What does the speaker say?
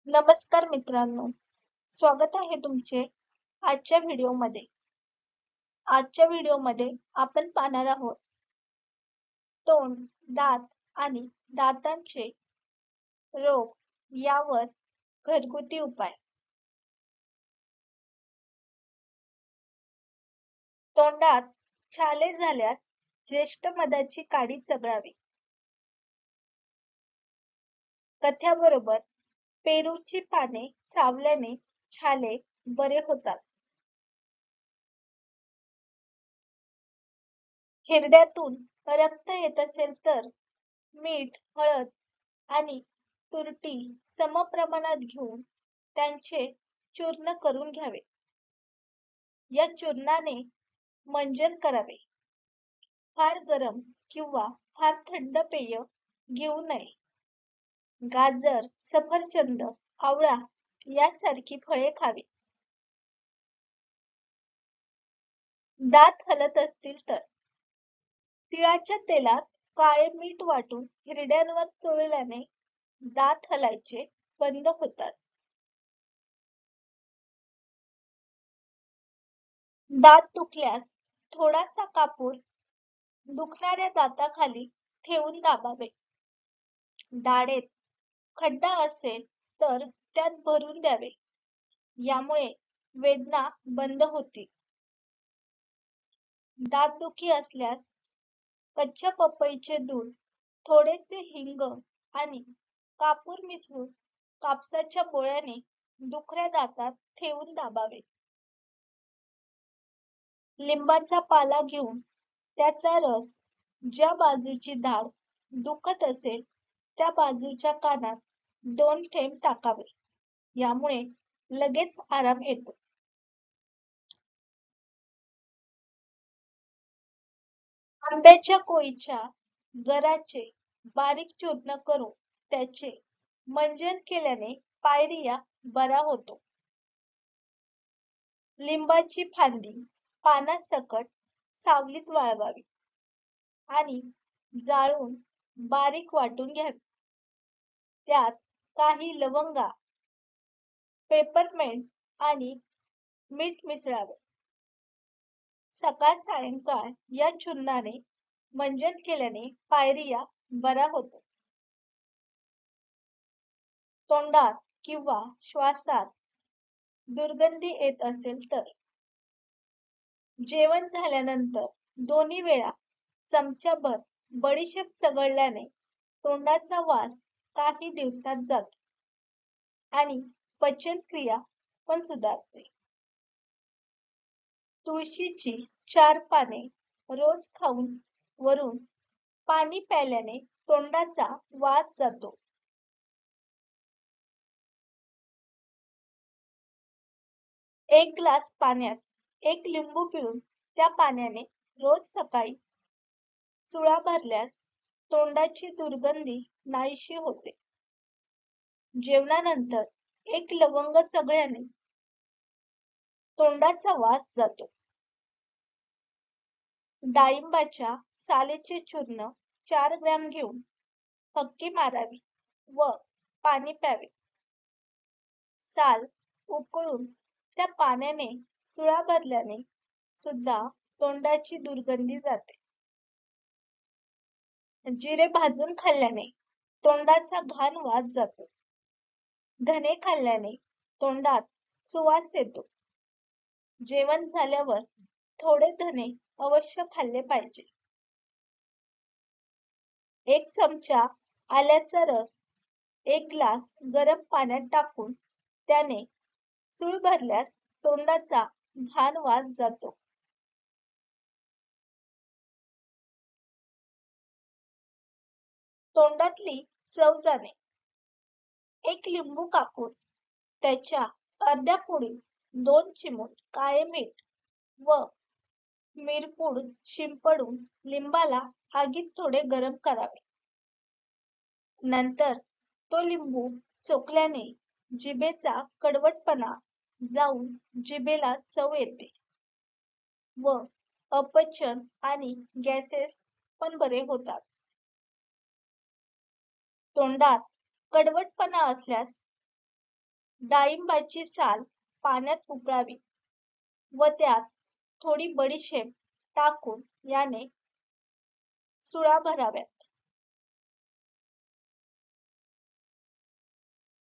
नमस्कार मित्रांनो, स्वागत आहे तुमचे आजच्या व्हिडिओमध्ये. आजच्या व्हिडिओमध्ये आपण पाहणार आहोत तोंड, दात आणि दातांचे रोग यावर घरगुती उपाय. तोंडात छाले झाल्यास ज्येष्ठ मधाची काडी चघळावी. कथ्याबरोबर पेरूची पाने चावल्याने छाले बरे होतात. हिरड्यातून रक्त येत असेल तर मीठ, हळद आणि तुरटी समप्रमाणात घेऊन त्यांचे चूर्ण करून घ्यावे. या चूर्णाने मंजन करावे. फार गरम किंवा फार थंड पेय घेऊ नये. गाजर, सफरचंद, आवळा यासारखी फळे खावी. दात हलत असतील तर तिळाच्या तेलात काळे मीठ वाटून हिरड्यांवर चोळल्याने दात हलायचे बंद होतात. दात दुखल्यास थोडासा कापूर दुखणाऱ्या दाताखाली ठेवून दाबावे. दाढेत खड्डा असेल तर त्यात भरून द्यावे. यामुळे वेदना बंद होतील. दातदुखी असल्यास कच्च्या पपईचे दूध, थोडेसे हिंग आणि कापूर मिसळून कापसाच्या बोळ्याने दुखऱ्या दातात ठेवून दाबावे. लिंबाचा पाला घेऊन त्याचा रस ज्या बाजूची दाढ दुखत असेल त्या बाजूच्या कानात 2 थेंब टाकावे. यामुळे लगेच आराम येतो. आंब्याच्या कोईच्या गराचे बारीक चूर्ण करून त्याचे मंजन केल्याने पायरिया बरा होतो. लिंबाची फांदी पानासकट सावलीत वाळवावी आणि जाळून बारीक वाटून घ्यावी. त्यात काही लवंगा, पेपरमेंट आणि मीठ मिसळावे. सकाळ सायंकाळ या चूर्णाने मंजन केल्याने पायरिया बरा होतो. तोंडात किंवा श्वासात दुर्गंधी येत असेल तर जेवण झाल्यानंतर दोन्ही वेळा चमच्याभर बडीशेप चघळल्याने तोंडाचा वास काही दिवसात जातो आणि पचनक्रिया पण सुधारते. तुळशीची 4 पाने रोज खाऊन वरून पाणी प्यायल्याने तोंडाचा वास जातो. एक ग्लास पाण्यात 1 लिंबू पिळून त्या पाण्याने रोज सकाळी चुळा भरल्यास तोंडाची दुर्गंधी नाहीशी होते. जेवणानंतर 1 लवंग चघळल्याने तोंडाचा वास जातो. डाळिंबाच्या सालेचे चूर्ण 4 ग्रॅम घेऊन फक्की मारावी व पाणी प्यावे. साल उकळून त्या पाण्याने चुळा भरल्याने सुद्धा तोंडाची दुर्गंधी जाते. जिरे भाजून खाल्ल्याने तोंडाचा घाण वास जातो. धने खाल्ल्याने तोंडात सुवास येतो. जेवण झाल्यावर थोडे धने अवश्य खाल्ले पाहिजे. 1 चमचा आल्याचा रस 1 ग्लास गरम पाण्यात टाकून त्याने चूळ भरल्यास तोंडाचा घाण वास जातो. तोंडातली चव जाणे 1 लिंबू कापून त्याच्या अर्ध्या फोडी 2 चिमूट काळे मीठ व मिरपूड शिंपडून लिंबाला आगीत थोडे गरम करावे. नंतर तो लिंबू चोखल्याने जिभेचा कडवटपणा जाऊन जिभेला चव येते व अपचन आणि गॅसेस पण बरे होतात. तोंडात कडवटपणा असल्यास डाळिंबाची साल पाण्यात उकळावी व त्यात थोडी बडीशेप टाकून याने सुळा भराव्यात.